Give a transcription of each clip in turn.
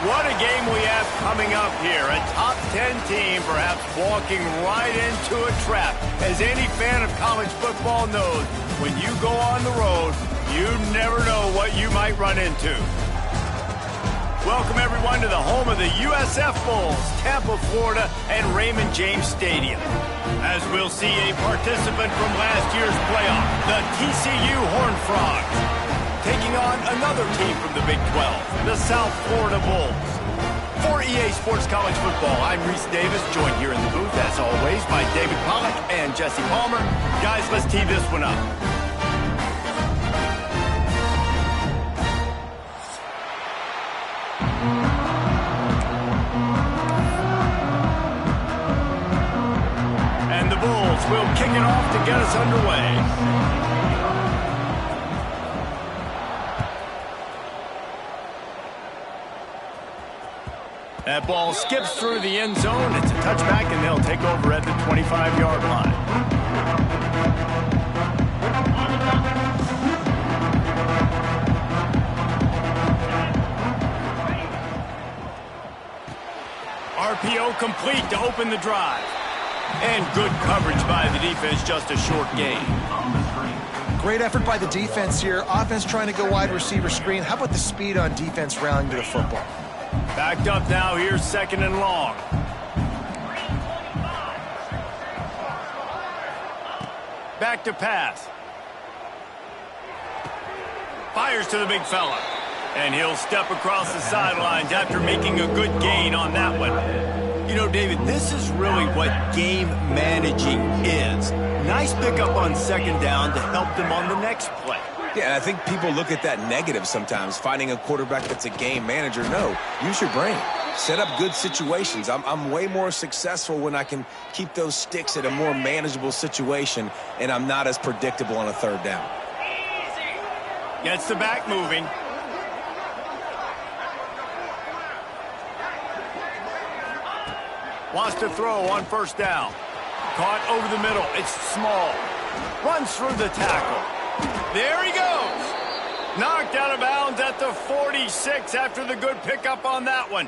What a game we have coming up here. A top 10 team perhaps walking right into a trap. As any fan of college football knows, when you go on the road, you never know what you might run into. Welcome everyone to the home of the USF Bulls, Tampa, Florida, and Raymond James Stadium. As we'll see a participant from last year's playoff, the TCU Horned Frogs, taking on another team from the Big 12, the South Florida Bulls. For EA Sports College Football, I'm Reese Davis, joined here in the booth, as always, by David Pollack and Jesse Palmer. Guys, let's tee this one up. And the Bulls will kick it off to get us underway. That ball skips through the end zone. It's a touchback, and they'll take over at the 25-yard line. RPO complete to open the drive. And good coverage by the defense, just a short gain. Great effort by the defense here. Offense trying to go wide receiver screen. How about the speed on defense rallying to the football? Backed up now, here's second and long. Back to pass. Fires to the big fella. And he'll step across the sidelines after making a good gain on that one. You know, David, this is really what game managing is. Nice pickup on second down to help them on the next play. Yeah, and I think people look at that negative sometimes, finding a quarterback that's a game manager. No, use your brain. Set up good situations. I'm way more successful when I can keep those sticks at a more manageable situation, and I'm not as predictable on a third down. Gets the back moving. Wants to throw on first down. Caught over the middle. It's small. Runs through the tackle. There he goes. Knocked out of bounds at the 46 after the good pickup on that one.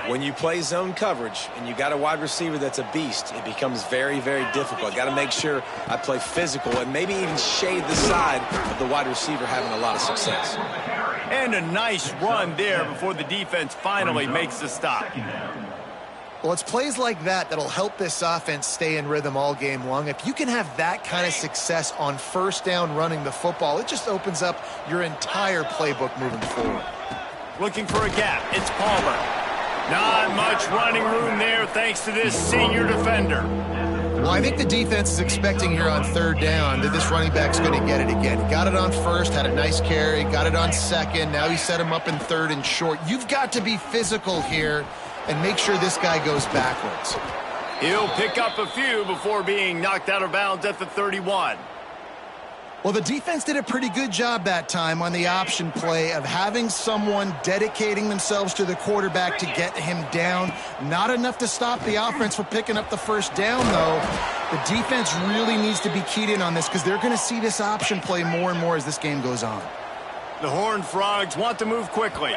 When you play zone coverage and you got a wide receiver that's a beast, it becomes very, very difficult. Got to make sure I play physical and maybe even shade the side of the wide receiver having a lot of success. And a nice run there before the defense finally makes the stop. Well, it's plays like that that'll help this offense stay in rhythm all game long. If you can have that kind of success on first down running the football, it just opens up your entire playbook moving forward. Looking for a gap. It's Palmer. Not much running room there thanks to this senior defender. Well, I think the defense is expecting here on third down that this running back's going to get it again. He got it on first, had a nice carry, got it on second. Now he set him up in third and short. You've got to be physical here and make sure this guy goes backwards. He'll pick up a few before being knocked out of bounds at the 31. Well, the defense did a pretty good job that time on the option play of having someone dedicating themselves to the quarterback to get him down. Not enough to stop the offense from picking up the first down, though. The defense really needs to be keyed in on this because they're going to see this option play more and more as this game goes on. The Horned Frogs want to move quickly.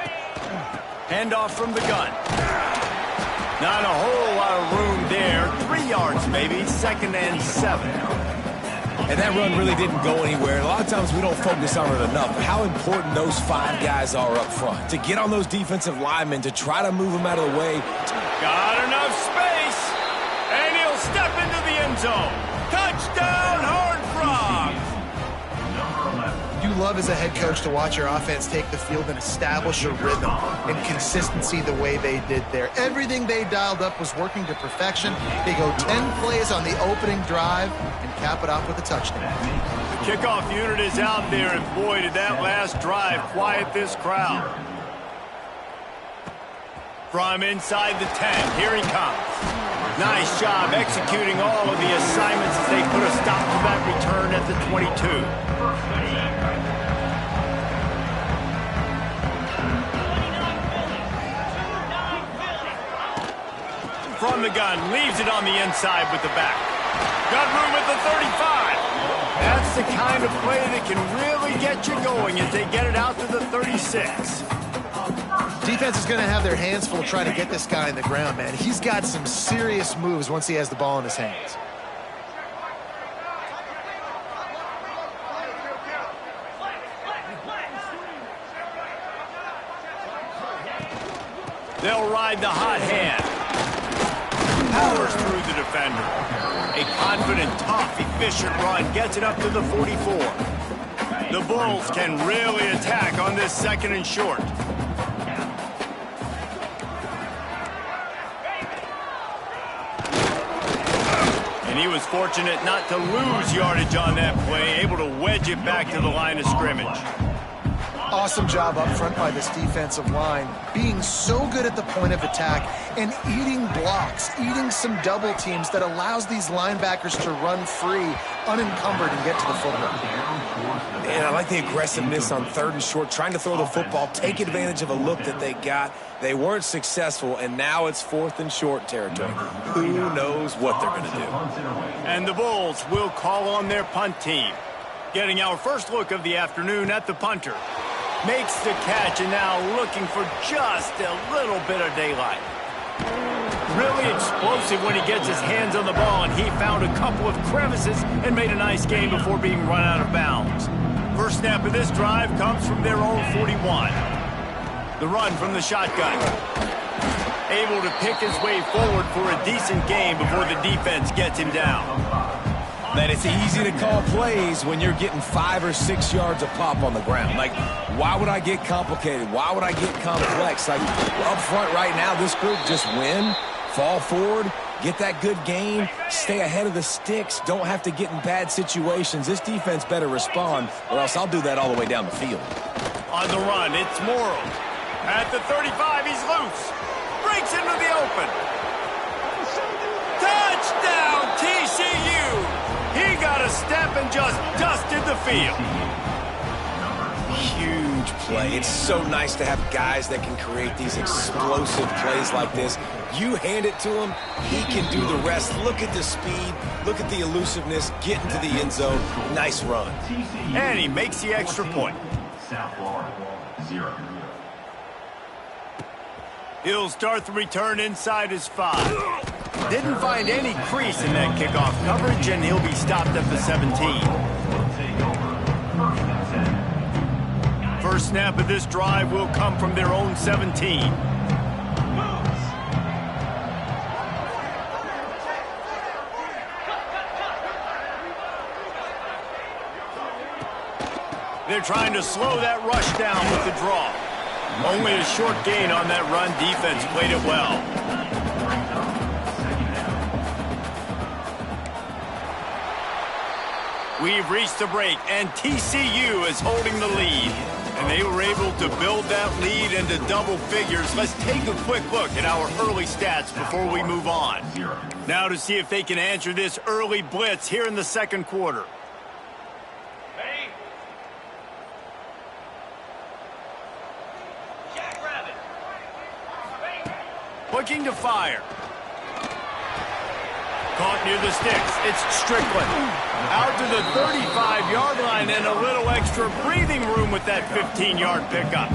Handoff from the gun. Not a whole lot of room there. 3 yards maybe, second and 7. And that run really didn't go anywhere. A lot of times we don't focus on it enough. How important those 5 guys are up front. To get on those defensive linemen, to try to move them out of the way. Got enough space. And he'll step into the end zone. Touchdown, Horned Frogs. You love as a head coach to watch your offense take the field and establish a rhythm and consistency the way they did there. Everything they dialed up was working to perfection. They go 10 plays on the opening drive and cap it off with a touchdown. The kickoff unit is out there, and boy, did that last drive quiet this crowd. From inside the 10, here he comes. Nice job executing all of the assignments as they put a stop to that return at the 22. From the gun, leaves it on the inside with the back. Got room at the 35. That's the kind of play that can really get you going as they get it out to the 36. Defense is going to have their hands full trying to get this guy in the ground, man. He's got some serious moves once he has the ball in his hands. They'll ride the hot hand. Powers through the defender. A confident, tough, efficient run gets it up to the 44. The Bulls can really attack on this 2nd and short. And he was fortunate not to lose yardage on that play, able to wedge it back to the line of scrimmage. Awesome job up front by this defensive line, being so good at the point of attack and eating blocks, eating some double teams that allows these linebackers to run free, unencumbered, and get to the football. And I like the aggressiveness on 3rd and short, trying to throw the football, take advantage of a look that they got. They weren't successful, and now it's 4th and short territory. Who knows what they're going to do? And the Bulls will call on their punt team. Getting our first look of the afternoon at the punter. Makes the catch and now looking for just a little bit of daylight. Really explosive when he gets his hands on the ball, and he found a couple of crevices and made a nice game before being run out of bounds. First snap of this drive comes from their own 41. The run from the shotgun. Able to pick his way forward for a decent gain before the defense gets him down. That it's easy to call plays when you're getting 5 or 6 yards of pop on the ground. Like, why would I get complicated? Why would I get complex? Like, up front right now, this group just win, fall forward, get that good gain, stay ahead of the sticks, don't have to get in bad situations. This defense better respond, or else I'll do that all the way down the field. On the run, it's Morrow. At the 35, he's loose. Breaks into the open. Touchdown, TCU! He got a step and just dusted the field. Huge play. It's so nice to have guys that can create these explosive plays like this. You hand it to him, he can do the rest. Look at the speed. Look at the elusiveness. Get into the end zone. Nice run. And he makes the extra point. South Florida, 0. He'll start the return inside his 5. Didn't find any crease in that kickoff coverage, and he'll be stopped at the 17. First snap of this drive will come from their own 17. They're trying to slow that rush down with the draw. Only a short gain on that run. Defense played it well. We've reached the break, and TCU is holding the lead. And they were able to build that lead into double figures. Let's take a quick look at our early stats before we move on. Now to see if they can answer this early blitz here in the 2nd quarter. Looking to fire. Caught near the sticks. It's Strickland. Out to the 35-yard line and a little extra breathing room with that 15-yard pickup.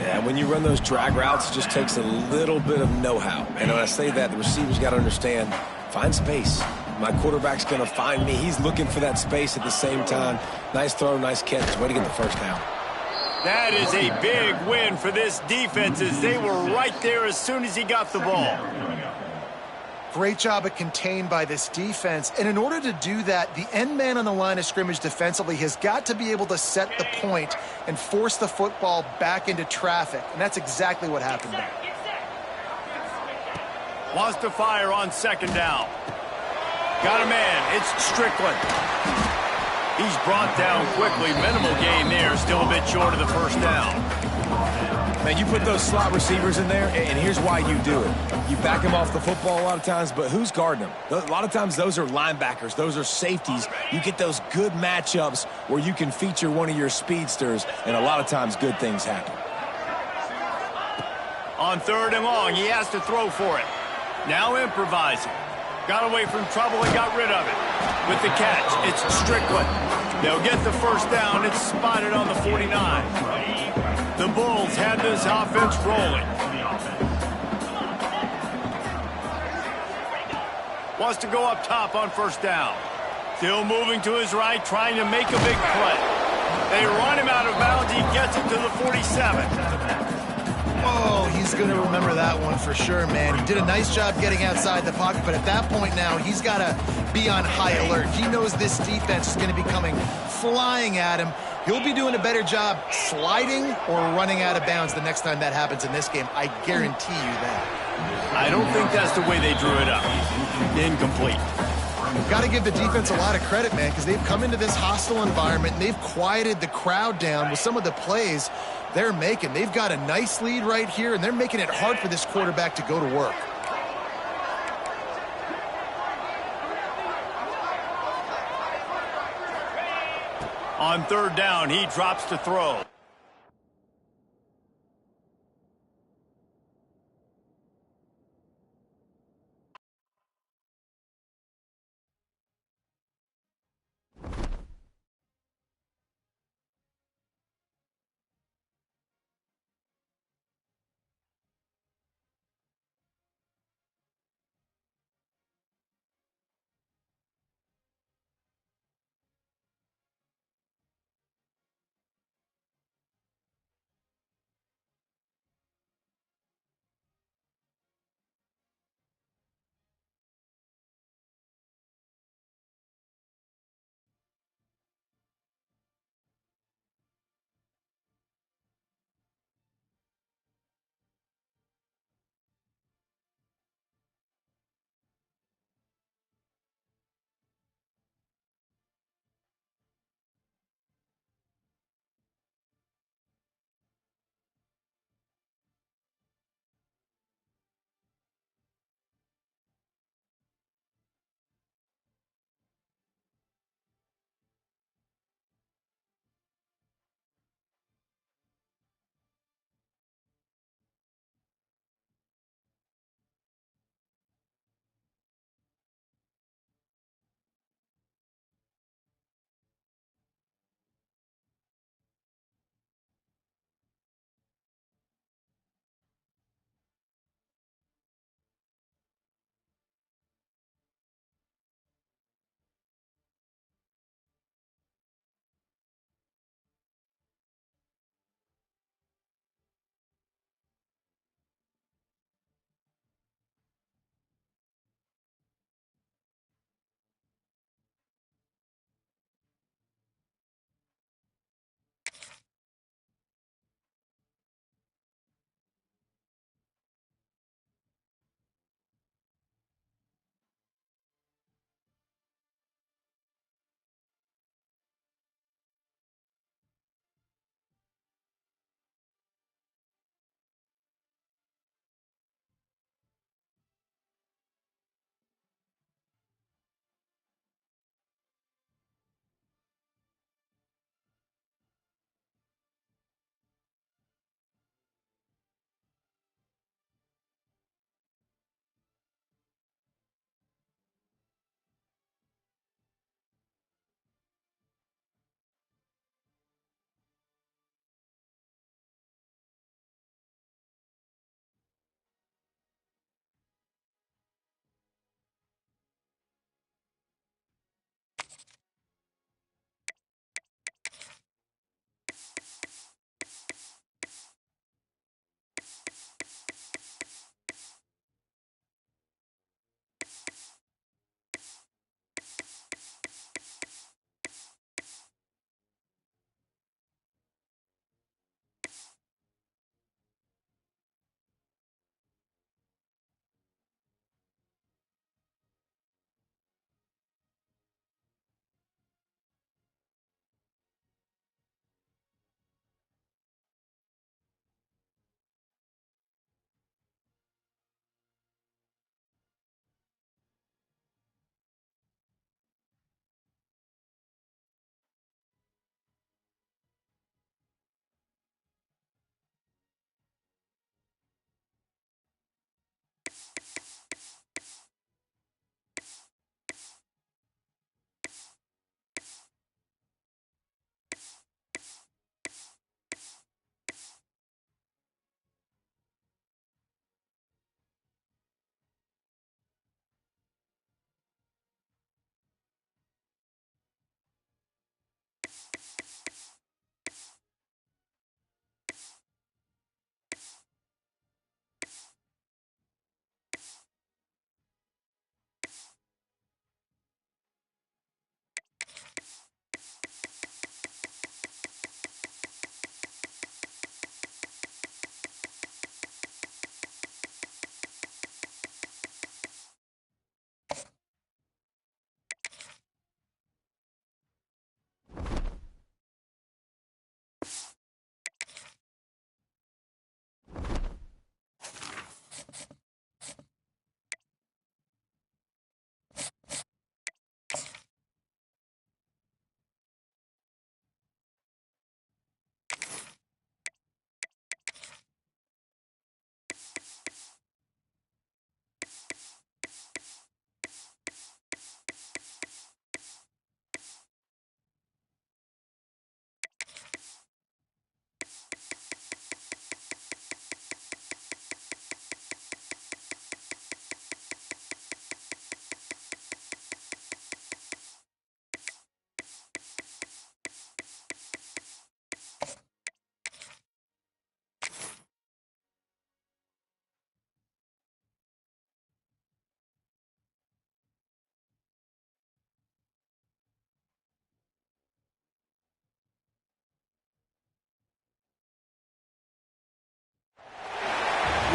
Yeah, when you run those drag routes, it just takes a little bit of know-how. And when I say that, the receivers got to understand, find space. My quarterback's going to find me. He's looking for that space at the same time. Nice throw, nice catch. Way to get the first down. That is a big win for this defense as they were right there as soon as he got the ball. Great job at contained by this defense. And in order to do that, the end man on the line of scrimmage defensively has got to be able to set the point and force the football back into traffic. And that's exactly what happened there. Wants to fire on 2nd down. Got a man. It's Strickland. He's brought down quickly. Minimal gain there. Still a bit short of the first down. Man, you put those slot receivers in there, and here's why you do it. You back them off the football a lot of times, but who's guarding them? A lot of times those are linebackers. Those are safeties. You get those good matchups where you can feature one of your speedsters, and a lot of times good things happen. On 3rd and long, he has to throw for it. Now improvising. Got away from trouble and got rid of it. With the catch, it's Strickland. They'll get the first down. It's spotted on the 49. The Bulls have this offense rolling. Wants to go up top on first down. Still moving to his right, trying to make a big play. They run him out of bounds. He gets it to the 47. Oh, he's going to remember that one for sure, man. He did a nice job getting outside the pocket, but at that point now, he's got to be on high alert. He knows this defense is going to be coming flying at him. He'll be doing a better job sliding or running out of bounds the next time that happens in this game. I guarantee you that. I don't think that's the way they drew it up. Incomplete. Got to give the defense a lot of credit, man, because they've come into this hostile environment and they've quieted the crowd down with some of the plays they're making. They've got a nice lead right here, and they're making it hard for this quarterback to go to work. On third down, he drops to throw.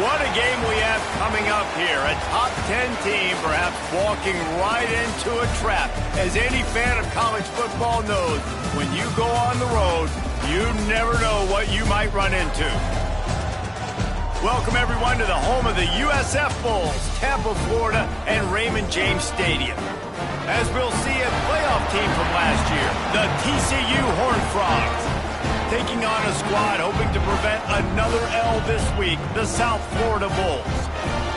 What a game we have coming up here. A top 10 team perhaps walking right into a trap. As any fan of college football knows, when you go on the road, you never know what you might run into. Welcome, everyone, to the home of the USF Bulls, Tampa, Florida, and Raymond James Stadium. As we'll see a playoff team from last year, the TCU Horned Frogs, taking on a squad hoping to prevent another L this week, the South Florida Bulls.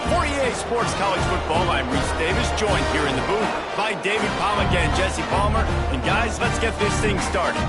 For EA Sports College Football, I'm Reese Davis, joined here in the booth by David Pollack and Jesse Palmer. And guys, let's get this thing started.